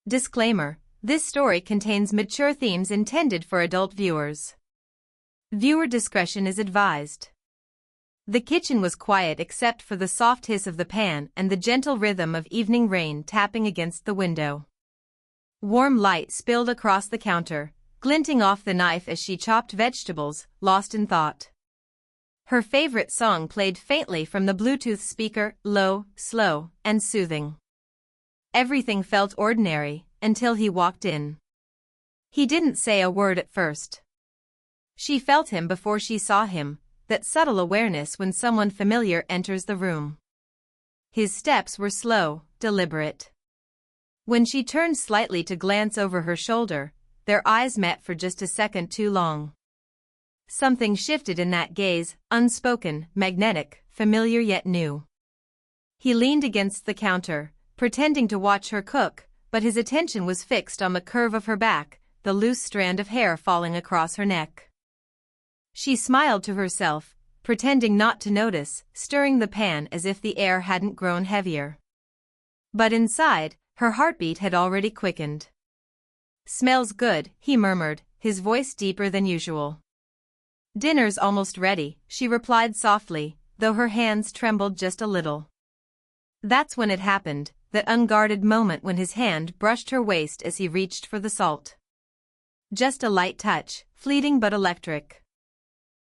Disclaimer: this story contains mature themes intended for adult viewers. Viewer discretion is advised. The kitchen was quiet except for the soft hiss of the pan and the gentle rhythm of evening rain tapping against the window. Warm light spilled across the counter, glinting off the knife as she chopped vegetables, lost in thought. Her favorite song played faintly from the Bluetooth speaker, low, slow, and soothing. Everything felt ordinary until he walked in. He didn't say a word at first. She felt him before she saw him, that subtle awareness when someone familiar enters the room. His steps were slow, deliberate. When she turned slightly to glance over her shoulder, their eyes met for just a second too long. Something shifted in that gaze, unspoken, magnetic, familiar yet new. He leaned against the counter, pretending to watch her cook, but his attention was fixed on the curve of her back, the loose strand of hair falling across her neck. She smiled to herself, pretending not to notice, stirring the pan as if the air hadn't grown heavier. But inside, her heartbeat had already quickened. "Smells good," he murmured, his voice deeper than usual. "Dinner's almost ready," she replied softly, though her hands trembled just a little. That's when it happened, that unguarded moment when his hand brushed her waist as he reached for the salt. Just a light touch, fleeting but electric.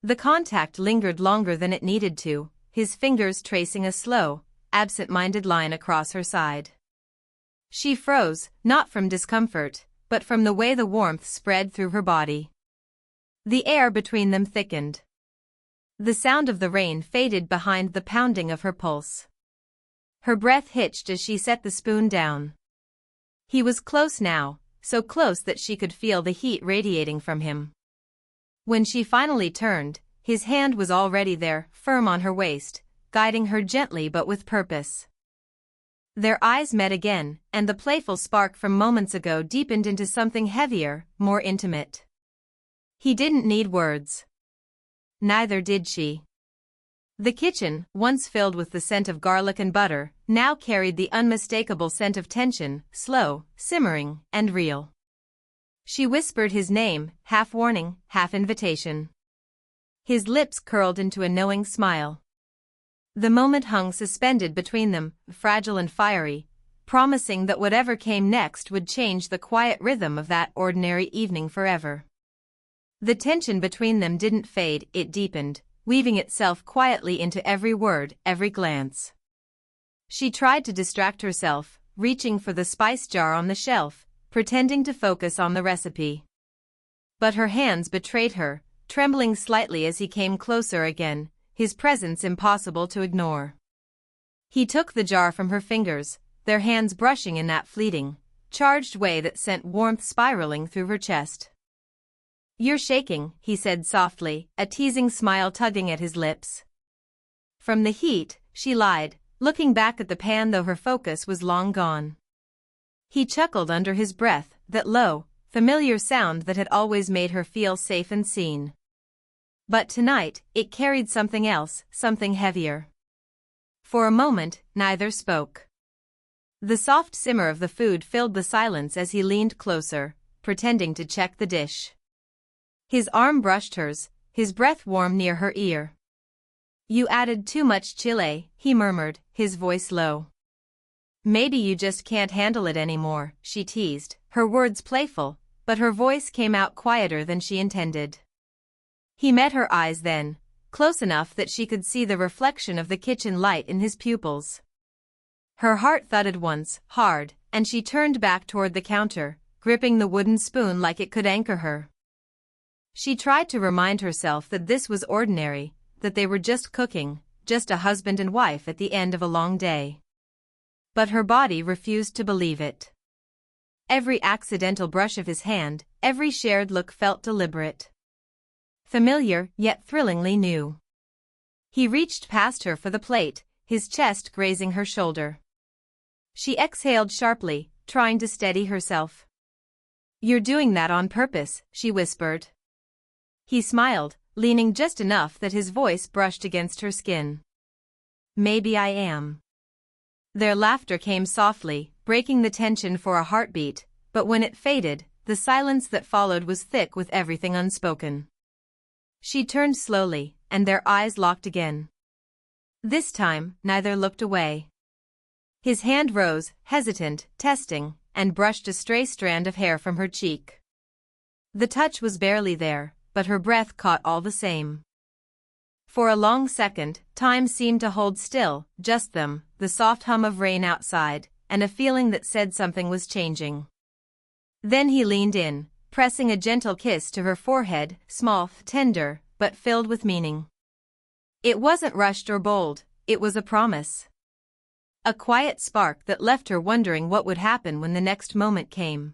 The contact lingered longer than it needed to, his fingers tracing a slow, absent-minded line across her side. She froze, not from discomfort, but from the way the warmth spread through her body. The air between them thickened. The sound of the rain faded behind the pounding of her pulse. Her breath hitched as she set the spoon down. He was close now, so close that she could feel the heat radiating from him. When she finally turned, his hand was already there, firm on her waist, guiding her gently but with purpose. Their eyes met again, and the playful spark from moments ago deepened into something heavier, more intimate. He didn't need words. Neither did she. The kitchen, once filled with the scent of garlic and butter, now carried the unmistakable scent of tension, slow, simmering, and real. She whispered his name, half warning, half invitation. His lips curled into a knowing smile. The moment hung suspended between them, fragile and fiery, promising that whatever came next would change the quiet rhythm of that ordinary evening forever. The tension between them didn't fade, it deepened, weaving itself quietly into every word, every glance. She tried to distract herself, reaching for the spice jar on the shelf, pretending to focus on the recipe. But her hands betrayed her, trembling slightly as he came closer again, his presence impossible to ignore. He took the jar from her fingers, their hands brushing in that fleeting, charged way that sent warmth spiraling through her chest. "You're shaking," he said softly, a teasing smile tugging at his lips. From the heat, she lied, looking back at the pan though her focus was long gone. He chuckled under his breath, that low, familiar sound that had always made her feel safe and seen. But tonight, it carried something else, something heavier. For a moment, neither spoke. The soft simmer of the food filled the silence as he leaned closer, pretending to check the dish. His arm brushed hers, his breath warm near her ear. "You added too much chile," he murmured, his voice low. "Maybe you just can't handle it anymore," she teased, her words playful, but her voice came out quieter than she intended. He met her eyes then, close enough that she could see the reflection of the kitchen light in his pupils. Her heart thudded once, hard, and she turned back toward the counter, gripping the wooden spoon like it could anchor her. She tried to remind herself that this was ordinary, that they were just cooking, just a husband and wife at the end of a long day. But her body refused to believe it. Every accidental brush of his hand, every shared look felt deliberate. Familiar, yet thrillingly new. He reached past her for the plate, his chest grazing her shoulder. She exhaled sharply, trying to steady herself. "You're doing that on purpose," she whispered. He smiled, leaning just enough that his voice brushed against her skin. "Maybe I am. Their laughter came softly, breaking the tension for a heartbeat, but when it faded, the silence that followed was thick with everything unspoken. She turned slowly, and their eyes locked again. This time, neither looked away. His hand rose, hesitant, testing, and brushed a stray strand of hair from her cheek. The touch was barely there, but her breath caught all the same. For a long second, time seemed to hold still, just them, the soft hum of rain outside, and a feeling that said something was changing. Then he leaned in, pressing a gentle kiss to her forehead, small, tender, but filled with meaning. It wasn't rushed or bold, it was a promise. A quiet spark that left her wondering what would happen when the next moment came.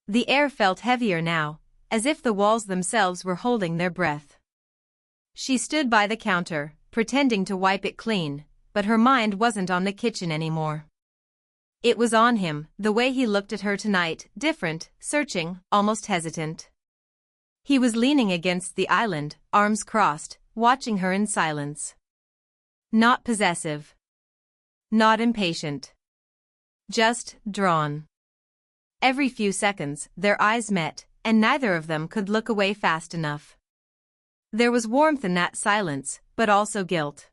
The air felt heavier now, as if the walls themselves were holding their breath. She stood by the counter, pretending to wipe it clean, but her mind wasn't on the kitchen anymore. It was on him, the way he looked at her tonight, different, searching, almost hesitant. He was leaning against the island, arms crossed, watching her in silence. Not possessive. Not impatient. Just drawn. Every few seconds, their eyes met, and neither of them could look away fast enough. There was warmth in that silence, but also guilt.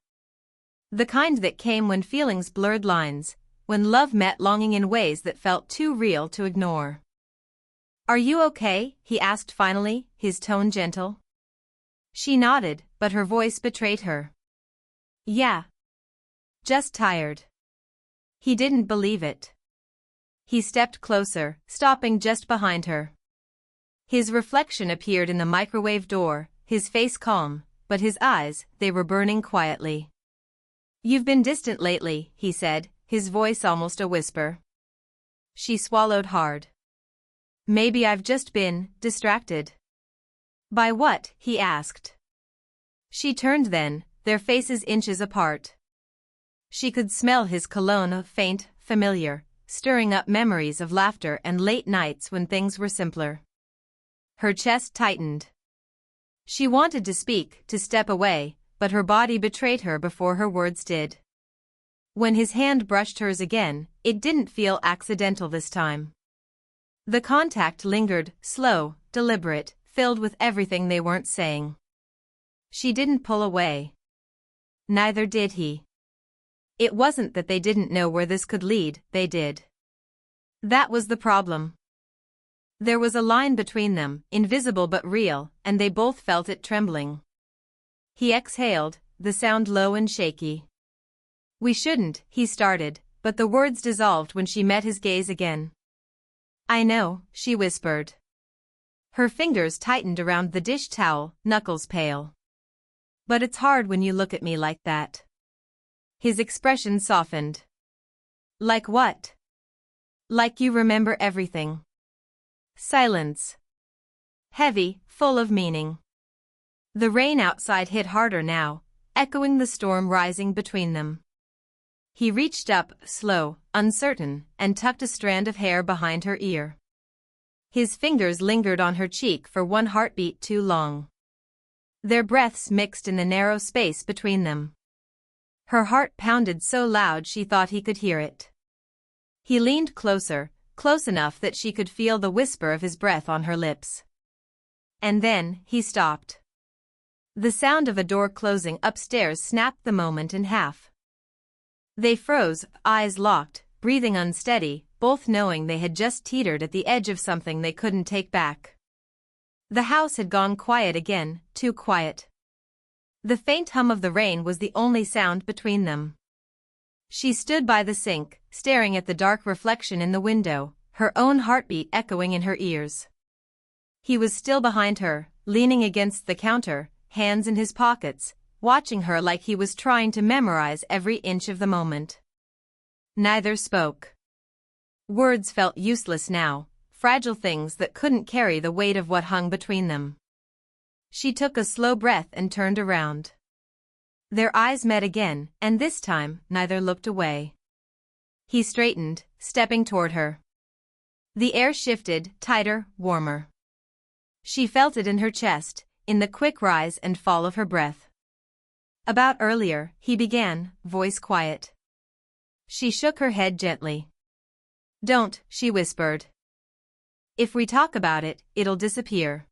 The kind that came when feelings blurred lines, when love met longing in ways that felt too real to ignore. "Are you okay?" he asked finally, his tone gentle. She nodded, but her voice betrayed her. "Yeah. Just tired." He didn't believe it. He stepped closer, stopping just behind her. His reflection appeared in the microwave door, his face calm, but his eyes, they were burning quietly. "You've been distant lately," he said, his voice almost a whisper. She swallowed hard. "Maybe I've just been distracted." "By what?" he asked. She turned then, their faces inches apart. She could smell his cologne, faint, familiar, stirring up memories of laughter and late nights when things were simpler. Her chest tightened. She wanted to speak, to step away, but her body betrayed her before her words did. When his hand brushed hers again, it didn't feel accidental this time. The contact lingered, slow, deliberate, filled with everything they weren't saying. She didn't pull away. Neither did he. It wasn't that they didn't know where this could lead, they did. That was the problem. There was a line between them, invisible but real, and they both felt it trembling. He exhaled, the sound low and shaky. "We shouldn't," he started, but the words dissolved when she met his gaze again. "I know," she whispered. Her fingers tightened around the dish towel, knuckles pale. "But it's hard when you look at me like that." His expression softened. "Like what?" "Like you remember everything." Silence. Heavy, full of meaning. The rain outside hit harder now, echoing the storm rising between them. He reached up, slow, uncertain, and tucked a strand of hair behind her ear. His fingers lingered on her cheek for one heartbeat too long. Their breaths mixed in the narrow space between them. Her heart pounded so loud she thought he could hear it. He leaned closer, close enough that she could feel the whisper of his breath on her lips. And then, he stopped. The sound of a door closing upstairs snapped the moment in half. They froze, eyes locked, breathing unsteady, both knowing they had just teetered at the edge of something they couldn't take back. The house had gone quiet again, too quiet. The faint hum of the rain was the only sound between them. She stood by the sink, staring at the dark reflection in the window, her own heartbeat echoing in her ears. He was still behind her, leaning against the counter, hands in his pockets, watching her like he was trying to memorize every inch of the moment. Neither spoke. Words felt useless now, fragile things that couldn't carry the weight of what hung between them. She took a slow breath and turned around. Their eyes met again, and this time, neither looked away. He straightened, stepping toward her. The air shifted, tighter, warmer. She felt it in her chest, in the quick rise and fall of her breath. "About earlier," he began, voice quiet. She shook her head gently. Don't, she whispered. If we talk about it, it'll disappear.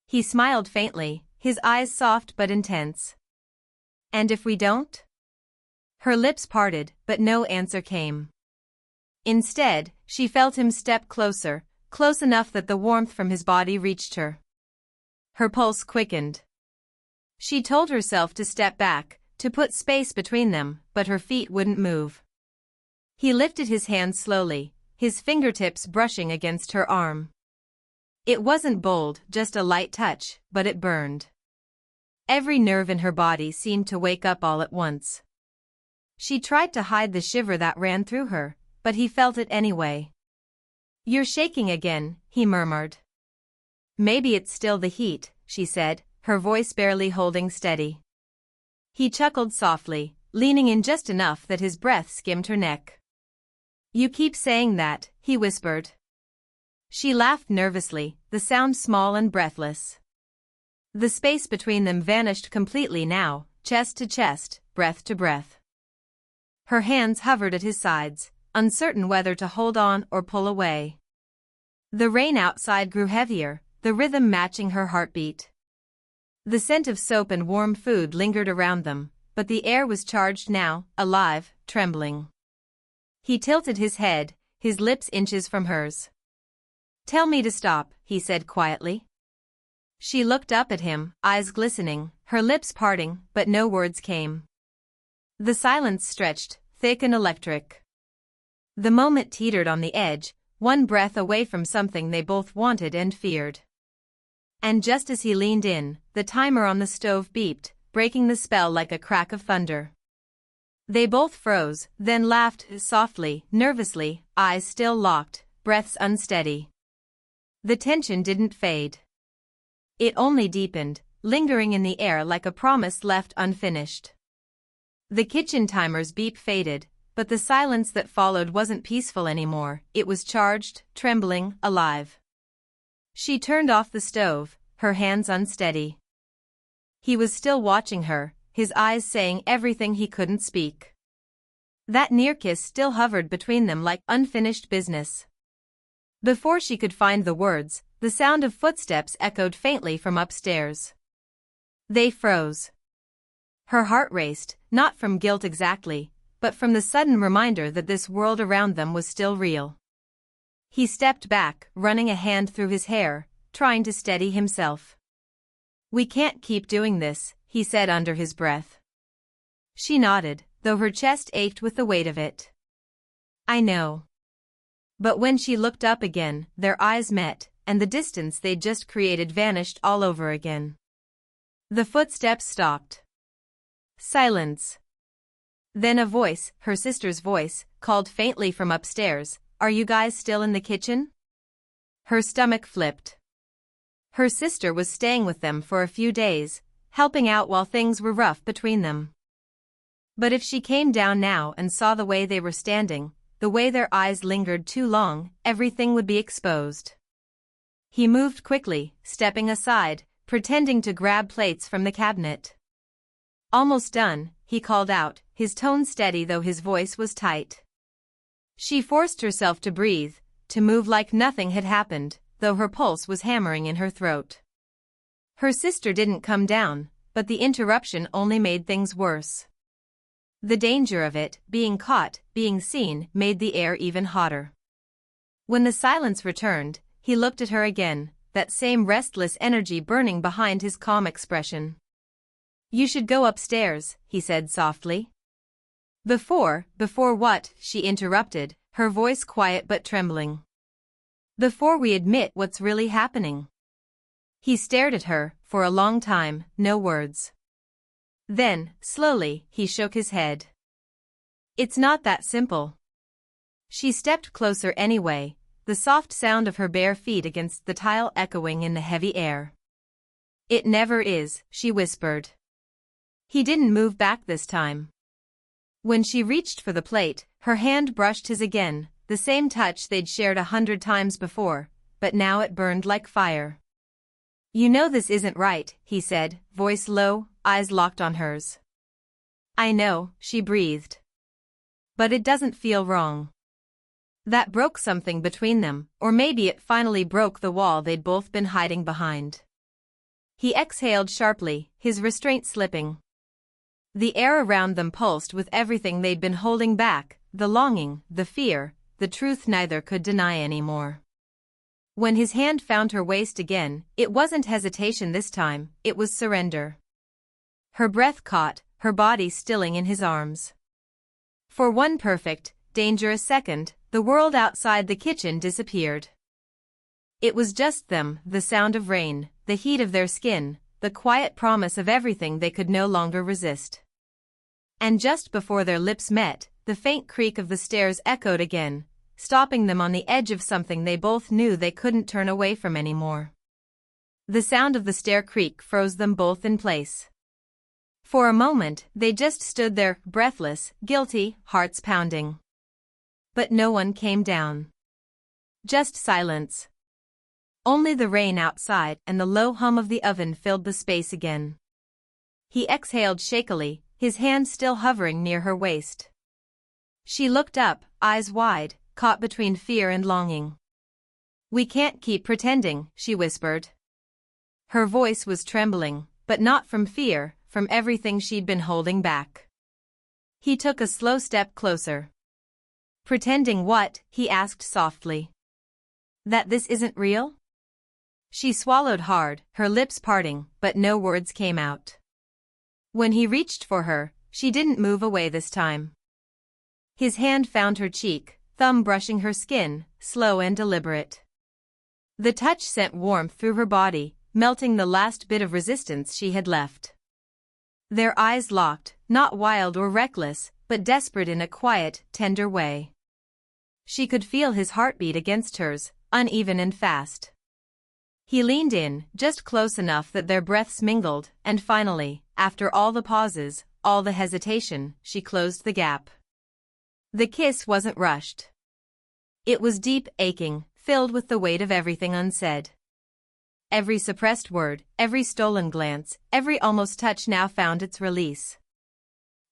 He smiled faintly, his eyes soft but intense. And if we don't? Her lips parted, but no answer came. Instead, she felt him step closer, close enough that the warmth from his body reached her. Her pulse quickened. She told herself to step back, to put space between them, but her feet wouldn't move. He lifted his hand slowly, his fingertips brushing against her arm. It wasn't bold, just a light touch, but it burned. Every nerve in her body seemed to wake up all at once. She tried to hide the shiver that ran through her, but he felt it anyway. You're shaking again, he murmured. Maybe it's still the heat, she said, her voice barely holding steady. He chuckled softly, leaning in just enough that his breath skimmed her neck. You keep saying that, he whispered. She laughed nervously, the sound small and breathless. The space between them vanished completely now, chest to chest, breath to breath. Her hands hovered at his sides, uncertain whether to hold on or pull away. The rain outside grew heavier, the rhythm matching her heartbeat. The scent of soap and warm food lingered around them, but the air was charged now, alive, trembling. He tilted his head, his lips inches from hers. Tell me to stop, he said quietly. She looked up at him, eyes glistening, her lips parting, but no words came. The silence stretched, thick and electric. The moment teetered on the edge, one breath away from something they both wanted and feared. And just as he leaned in, the timer on the stove beeped, breaking the spell like a crack of thunder. They both froze, then laughed softly, nervously, eyes still locked, breaths unsteady. The tension didn't fade. It only deepened, lingering in the air like a promise left unfinished. The kitchen timer's beep faded, but the silence that followed wasn't peaceful anymore, it was charged, trembling, alive. She turned off the stove, her hands unsteady. He was still watching her, his eyes saying everything he couldn't speak. That near kiss still hovered between them like unfinished business. Before she could find the words, the sound of footsteps echoed faintly from upstairs. They froze. Her heart raced, not from guilt exactly, but from the sudden reminder that this world around them was still real. He stepped back, running a hand through his hair, trying to steady himself. We can't keep doing this, he said under his breath. She nodded, though her chest ached with the weight of it. I know. But when she looked up again, their eyes met, and the distance they'd just created vanished all over again. The footsteps stopped. Silence. Then a voice, her sister's voice, called faintly from upstairs, Are you guys still in the kitchen? Her stomach flipped. Her sister was staying with them for a few days, helping out while things were rough between them. But if she came down now and saw the way they were standing, the way their eyes lingered too long, everything would be exposed. He moved quickly, stepping aside, pretending to grab plates from the cabinet. Almost done, he called out, his tone steady though his voice was tight. She forced herself to breathe, to move like nothing had happened, though her pulse was hammering in her throat. Her sister didn't come down, but the interruption only made things worse. The danger of it, being caught, being seen, made the air even hotter. When the silence returned, he looked at her again, that same restless energy burning behind his calm expression. You should go upstairs, he said softly. Before what? She interrupted, her voice quiet but trembling. Before we admit what's really happening. He stared at her, for a long time, no words. Then, slowly, he shook his head. It's not that simple. She stepped closer anyway, the soft sound of her bare feet against the tile echoing in the heavy air. It never is, she whispered. He didn't move back this time. When she reached for the plate, her hand brushed his again, the same touch they'd shared 100 times before, but now it burned like fire. You know this isn't right, he said, voice low, eyes locked on hers. I know, she breathed. But it doesn't feel wrong. That broke something between them, or maybe it finally broke the wall they'd both been hiding behind. He exhaled sharply, his restraint slipping. The air around them pulsed with everything they'd been holding back, the longing, the fear, the truth neither could deny anymore. When his hand found her waist again, it wasn't hesitation this time, it was surrender. Her breath caught, her body stilling in his arms. For one perfect, dangerous second, the world outside the kitchen disappeared. It was just them, the sound of rain, the heat of their skin, the quiet promise of everything they could no longer resist. And just before their lips met, the faint creak of the stairs echoed again, stopping them on the edge of something they both knew they couldn't turn away from anymore. The sound of the stair creak froze them both in place. For a moment, they just stood there, breathless, guilty, hearts pounding. But no one came down. Just silence. Only the rain outside and the low hum of the oven filled the space again. He exhaled shakily, his hand still hovering near her waist. She looked up, eyes wide, caught between fear and longing. "We can't keep pretending," she whispered. Her voice was trembling, but not from fear, from everything she'd been holding back. He took a slow step closer. "Pretending what?" he asked softly. "That this isn't real?" She swallowed hard, her lips parting, but no words came out. When he reached for her, she didn't move away this time. His hand found her cheek, thumb brushing her skin, slow and deliberate. The touch sent warmth through her body, melting the last bit of resistance she had left. Their eyes locked, not wild or reckless, but desperate in a quiet, tender way. She could feel his heartbeat against hers, uneven and fast. He leaned in, just close enough that their breaths mingled, and finally, after all the pauses, all the hesitation, she closed the gap. The kiss wasn't rushed. It was deep, aching, filled with the weight of everything unsaid. Every suppressed word, every stolen glance, every almost touch now found its release.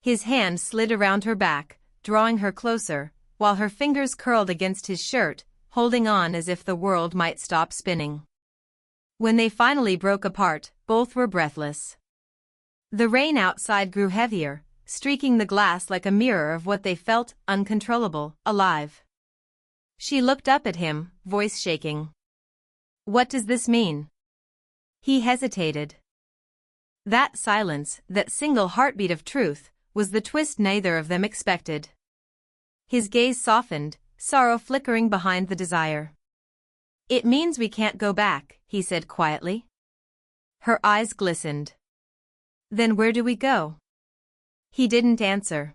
His hand slid around her back, drawing her closer, while her fingers curled against his shirt, holding on as if the world might stop spinning. When they finally broke apart, both were breathless. The rain outside grew heavier, streaking the glass like a mirror of what they felt, uncontrollable, alive. She looked up at him, voice shaking. "What does this mean?" He hesitated. That silence, that single heartbeat of truth, was the twist neither of them expected. His gaze softened, sorrow flickering behind the desire. "It means we can't go back," he said quietly. Her eyes glistened. "Then where do we go?" He didn't answer.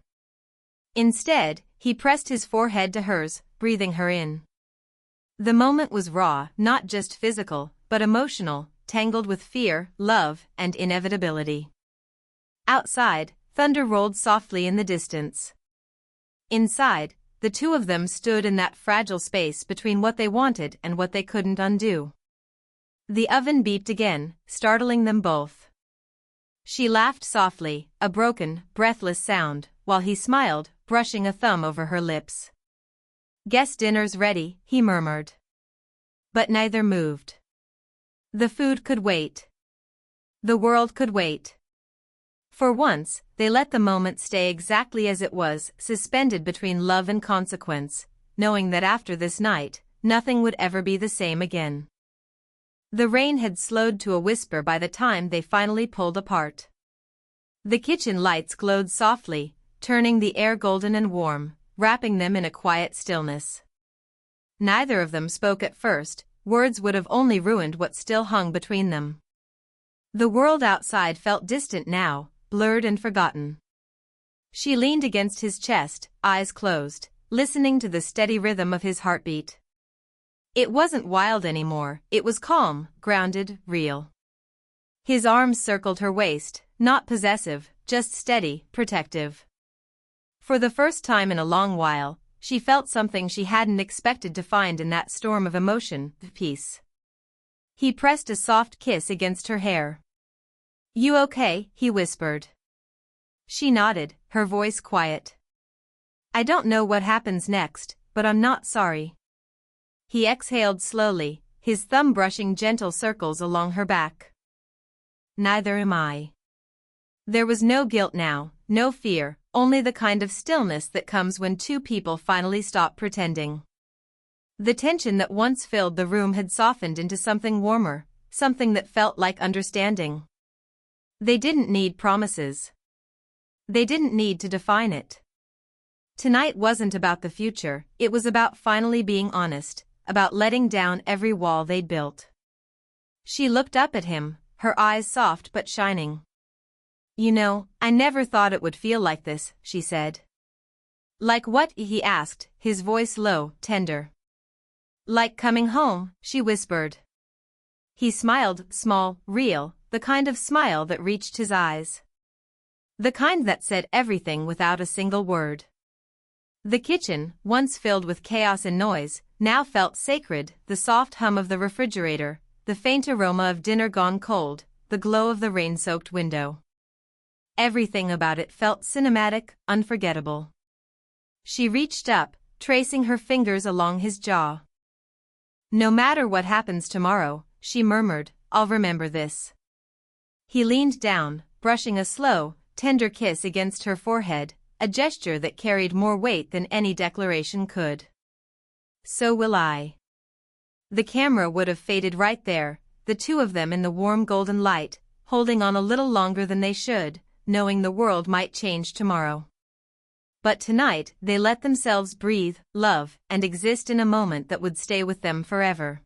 Instead, he pressed his forehead to hers, breathing her in. The moment was raw, not just physical, but emotional, tangled with fear, love, and inevitability. Outside, thunder rolled softly in the distance. Inside, the two of them stood in that fragile space between what they wanted and what they couldn't undo. The oven beeped again, startling them both. She laughed softly, a broken, breathless sound, while he smiled, brushing a thumb over her lips. "Guess dinner's ready," he murmured. But neither moved. The food could wait. The world could wait. For once, they let the moment stay exactly as it was, suspended between love and consequence, knowing that after this night, nothing would ever be the same again. The rain had slowed to a whisper by the time they finally pulled apart. The kitchen lights glowed softly, turning the air golden and warm, wrapping them in a quiet stillness. Neither of them spoke at first, words would have only ruined what still hung between them. The world outside felt distant now, blurred and forgotten. She leaned against his chest, eyes closed, listening to the steady rhythm of his heartbeat. It wasn't wild anymore, it was calm, grounded, real. His arms circled her waist, not possessive, just steady, protective. For the first time in a long while, she felt something she hadn't expected to find in that storm of emotion, peace. He pressed a soft kiss against her hair. "You okay?" he whispered. She nodded, her voice quiet. I don't know what happens next, but I'm not sorry. He exhaled slowly, his thumb brushing gentle circles along her back. Neither am I. There was no guilt now, no fear, only the kind of stillness that comes when two people finally stop pretending. The tension that once filled the room had softened into something warmer, something that felt like understanding. They didn't need promises. They didn't need to define it. Tonight wasn't about the future, it was about finally being honest, about letting down every wall they'd built. She looked up at him, her eyes soft but shining. You know, I never thought it would feel like this, she said. Like what? He asked, his voice low, tender. Like coming home, she whispered. He smiled, small, real, the kind of smile that reached his eyes. The kind that said everything without a single word. The kitchen, once filled with chaos and noise, now felt sacred, the soft hum of the refrigerator, the faint aroma of dinner gone cold, the glow of the rain-soaked window. Everything about it felt cinematic, unforgettable. She reached up, tracing her fingers along his jaw. No matter what happens tomorrow, she murmured, I'll remember this. He leaned down, brushing a slow, tender kiss against her forehead, a gesture that carried more weight than any declaration could. So will I. The camera would have faded right there, the two of them in the warm golden light, holding on a little longer than they should, knowing the world might change tomorrow. But tonight they let themselves breathe, love, and exist in a moment that would stay with them forever.